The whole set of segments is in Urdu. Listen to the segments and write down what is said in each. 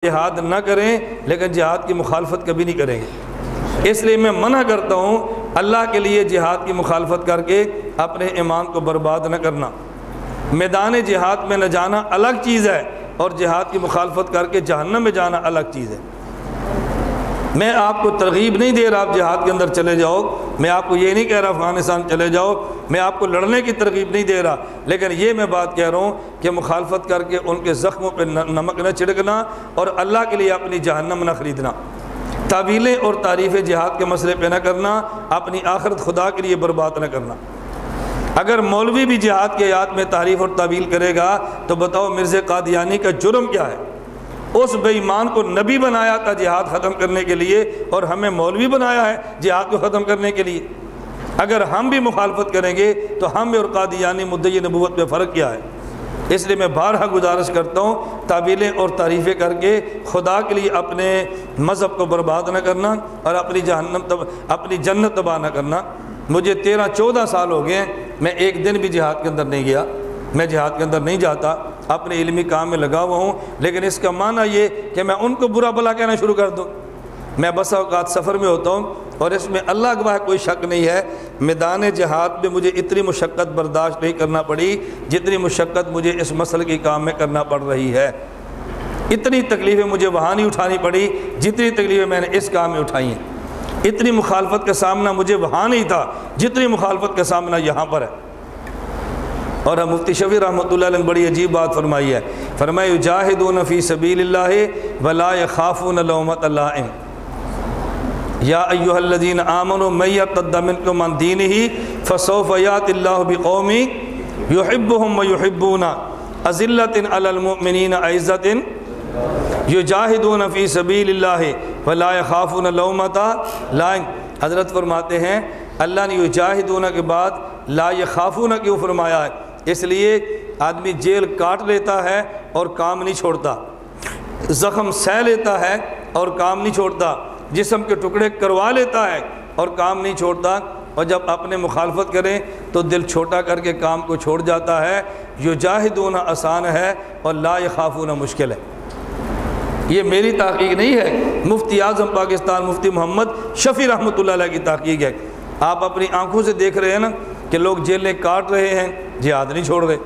جہاد نہ کریں لیکن جہاد کی مخالفت کبھی نہیں کریں گے۔ اس لیے میں منع کرتا ہوں اللہ کے لیے جہاد کی مخالفت کر کے اپنے ایمان کو برباد نہ کرنا۔ میدان جہاد میں نہ جانا الگ چیز ہے اور جہاد کی مخالفت کر کے جہنم میں جانا الگ چیز ہے۔ میں آپ کو ترغیب نہیں دے رہا آپ جہاد کے اندر چلے جاؤ، میں آپ کو یہ نہیں کہہ رہا افغانستان چلے جاؤ، میں آپ کو لڑنے کی ترغیب نہیں دے رہا، لیکن یہ میں بات کہہ رہا ہوں کہ مخالفت کر کے ان کے زخموں پہ نمک نہ چھڑکنا اور اللہ کے لیے اپنی جہنم نہ خریدنا، تعویلیں اور تعریف جہاد کے مسئلے پہ نہ کرنا، اپنی آخرت خدا کے لیے برباد نہ کرنا۔ اگر مولوی بھی جہاد کے آیات میں تعریف اور تعویل کرے گا تو بتاؤ مرزا قادیانی کا جرم کیا ہے؟ اس بے ایمان کو نبی بنایا تھا جہاد ختم کرنے کے لیے اور ہمیں مولوی بنایا ہے جہاد کو ختم کرنے کے لیے۔ اگر ہم بھی مخالفت کریں گے تو ہم اور قادیانی مدعی نبوت میں فرق کیا ہے؟ اس لیے میں بارہا گزارش کرتا ہوں تعویلیں اور تعریفیں کر کے خدا کے لیے اپنے مذہب کو برباد نہ کرنا اور اپنی جنت تباہ نہ کرنا۔ مجھے 13-14 سال ہو گئے ہیں، میں ایک دن بھی جہاد کے اندر نہیں گیا، میں جہاد کے اندر نہیں جاتا، اپنے علمی کام میں لگا ہوا ہوں، لیکن اس کا معنی یہ کہ میں ان کو برا بھلا کہنا شروع کر دوں۔ میں بسا اوقات سفر میں ہوتا ہوں اور اس میں اللہ گواہ کوئی شک نہیں ہے میدان جہاد میں مجھے اتنی مشقت برداشت نہیں کرنا پڑی جتنی مشقت مجھے اس مسئلے کے کام میں کرنا پڑ رہی ہے۔ اتنی تکلیفیں مجھے وہاں نہیں اٹھانی پڑی جتنی تکلیفیں میں نے اس کام میں اٹھائی ہیں۔ اتنی مخالفت کا سامنا مجھے وہاں نہیں تھا جتنی مخالفت کا سامنا یہاں پر ہے۔ اور مفتی شفیع رحمۃ اللہ علیہ نے بڑی عجیب بات فرمائی ہے، فرمایا یجاہدون فی سبیل اللہ ولا یخافون لومۃ لائم یا ایھا الذین آمنوا من یرتد منکم عن دینہ فسوف یأتی اللہ بقوم یحبهم ویحبون اذلۃ علی المؤمنین اعزۃ یجاہدون فی سبیل اللہ ولا یخافون لومۃ لائم۔ حضرت فرماتے ہیں اللہ نے یجاہدون کے بعد لا یخافون کیوں فرمایا ہے؟ اس لیے آدمی جیل کاٹ لیتا ہے اور کام نہیں چھوڑتا، زخم سہ لیتا ہے اور کام نہیں چھوڑتا، جسم کے ٹکڑے کروا لیتا ہے اور کام نہیں چھوڑتا، اور جب اپنے مخالفت کریں تو دل چھوٹا کر کے کام کو چھوڑ جاتا ہے۔ یجاہدون آسان ہے اور لا یخافون مشکل ہے۔ یہ میری تحقیق نہیں ہے، مفتی اعظم پاکستان مفتی محمد شفیع رحمۃ اللہ علیہ کی تحقیق ہے۔ آپ اپنی آنکھوں سے دیکھ رہے ہیں نا کہ لوگ جیلیں کاٹ رہے ہیں، جہاد نہیں چھوڑ رہے،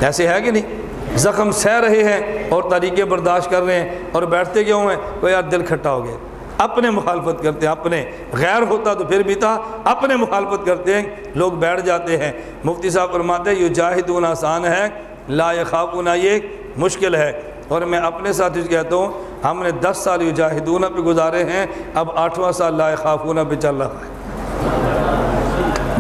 ایسے ہے کہ نہیں؟ زخم سہ رہے ہیں اور طریقے برداشت کر رہے ہیں اور بیٹھتے کیوں ہیں؟ کوئی یار دل کھٹا ہو گیا، اپنے مخالفت کرتے ہیں، اپنے غیر ہوتا تو پھر بھی تھا، اپنے مخالفت کرتے ہیں لوگ بیٹھ جاتے ہیں۔ مفتی صاحب فرماتے ہیں یجاہدون آسان ہے، لا یخافون یہ مشکل ہے۔ اور میں اپنے ساتھ کہتا ہوں ہم نے 10 سال یجاہدون پہ گزارے ہیں، اب 8واں سال لا یخافون پہ چل رہا ہے۔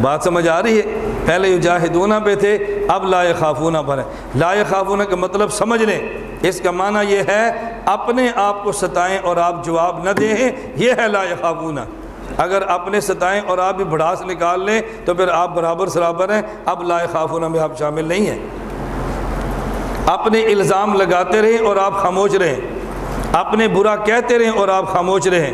بات سمجھ آ رہی ہے؟ پہلے یجاہدون پہ تھے، اب لا یخافون پر ہے۔ لا یخافون کا مطلب سمجھ لیں، اس کا معنی یہ ہے اپنے آپ کو ستائیں اور آپ جواب نہ دیں، یہ ہے لا یخافون۔ اگر اپنے ستائیں اور آپ بھی بھڑاس نکال لیں تو پھر آپ برابر سرابر ہیں، اب لا یخافون میں آپ شامل نہیں ہیں۔ اپنے الزام لگاتے رہیں اور آپ خاموش رہیں، اپنے برا کہتے رہیں اور آپ خاموش رہیں،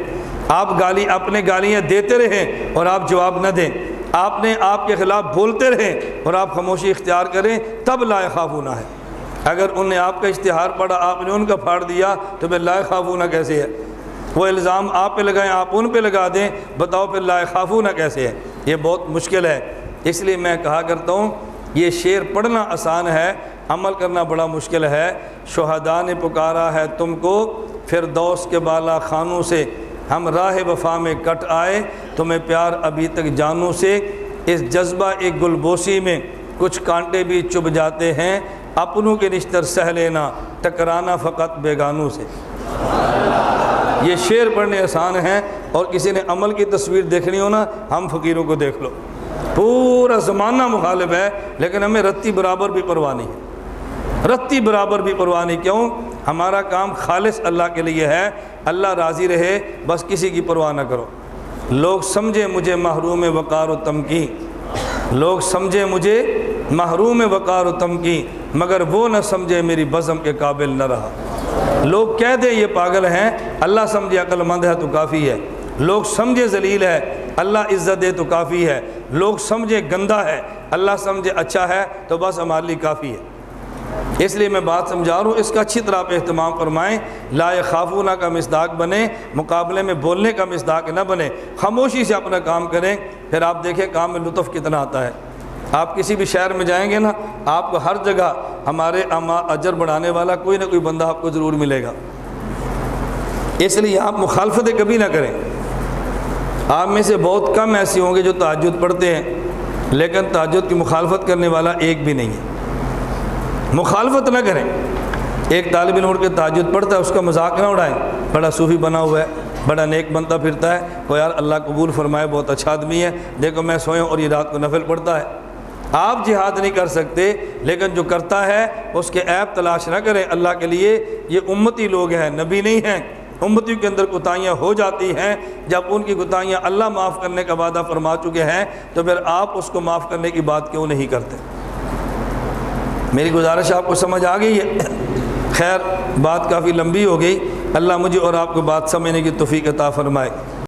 آپ اپنے گالیاں دیتے رہیں اور آپ جواب نہ دیں، آپ نے آپ کے خلاف بولتے رہیں اور آپ خاموشی اختیار کریں، تب لا یخافون ہے۔ اگر انہوں نے آپ کا اشتہار پڑھا، آپ نے ان کا پھاڑ دیا تو پھر لا یخافون کیسے ہے؟ وہ الزام آپ پہ لگائیں، آپ ان پہ لگا دیں، بتاؤ پھر لا یخافون کیسے ہے؟ یہ بہت مشکل ہے۔ اس لیے میں کہا کرتا ہوں یہ شعر پڑھنا آسان ہے، عمل کرنا بڑا مشکل ہے۔ شہداء نے پکارا ہے تم کو فردوس کے بالا خانوں سے، ہم راہ وفا میں کٹ آئے تمہیں پیار ابھی تک جانوں سے، اس جذبہ ایک گلبوسی میں کچھ کانٹے بھی چبھ جاتے ہیں، اپنوں کے نشتر سہ لینا ٹکرانا فقط بیگانوں سے۔ یہ شعر پڑھنے آسان ہیں اور کسی نے عمل کی تصویر دیکھنی ہو نا، ہم فقیروں کو دیکھ لو، پورا زمانہ مخالف ہے لیکن ہمیں رتی برابر بھی پرواہ نہیں ہے، رتی برابر بھی پرواہ نہیں۔ کیوں؟ ہمارا کام خالص اللہ کے لیے ہے، اللہ راضی رہے، بس کسی کی پرواہ نہ کرو۔ لوگ سمجھے مجھے محروم وقار و تمکین، لوگ سمجھے مجھے محروم وقار و تمکین، مگر وہ نہ سمجھے میری بزم کے قابل نہ رہا۔ لوگ کہہ دیں یہ پاگل ہیں، اللہ سمجھے عقل مند ہے تو کافی ہے۔ لوگ سمجھے ذلیل ہے، اللہ عزت دے تو کافی ہے۔ لوگ سمجھے گندا ہے، اللہ سمجھے اچھا ہے تو بس ہمارے لیے کافی ہے۔ اس لیے میں بات سمجھا رہا ہوں، اس کا اچھی طرح پہ اہتمام فرمائیں۔ لا یخافون کا مصداق بنیں، مقابلے میں بولنے کا مصداق نہ بنے، خاموشی سے اپنا کام کریں، پھر آپ دیکھیں کام میں لطف کتنا آتا ہے۔ آپ کسی بھی شہر میں جائیں گے نا، آپ کو ہر جگہ ہمارے اجر بڑھانے والا کوئی نہ کوئی بندہ آپ کو ضرور ملے گا۔ اس لیے آپ مخالفتیں کبھی نہ کریں۔ آپ میں سے بہت کم ایسے ہوں گے جو تہجد پڑھتے ہیں، لیکن تہجد کی مخالفت کرنے والا ایک بھی نہیں ہے۔ مخالفت نہ کریں۔ ایک طالب علم اٹھ کے تہجد پڑھتا ہے، اس کا مذاق نہ اڑائیں، بڑا صوفی بنا ہوا ہے، بڑا نیک بنتا پھرتا ہے، کوئی یار اللہ قبول فرمائے، بہت اچھا آدمی ہے، دیکھو میں سویا اور یہ رات کو نفل پڑھتا ہے۔ آپ جہاد نہیں کر سکتے، لیکن جو کرتا ہے اس کے عیب تلاش نہ کریں اللہ کے لیے۔ یہ امتی لوگ ہیں، نبی نہیں ہیں۔ امتیوں کے اندر کوتاہیاں ہو جاتی ہیں، جب ان کی کوتاہیاں اللہ معاف کرنے کا وعدہ فرما چکے ہیں تو پھر آپ اس کو معاف کرنے کی بات کیوں نہیں کرتے؟ میری گزارش آپ کو سمجھ آ گئی ہے؟ خیر، بات کافی لمبی ہو گئی، اللہ مجھے اور آپ کو بات سمجھنے کی توفیق عطا فرمائے۔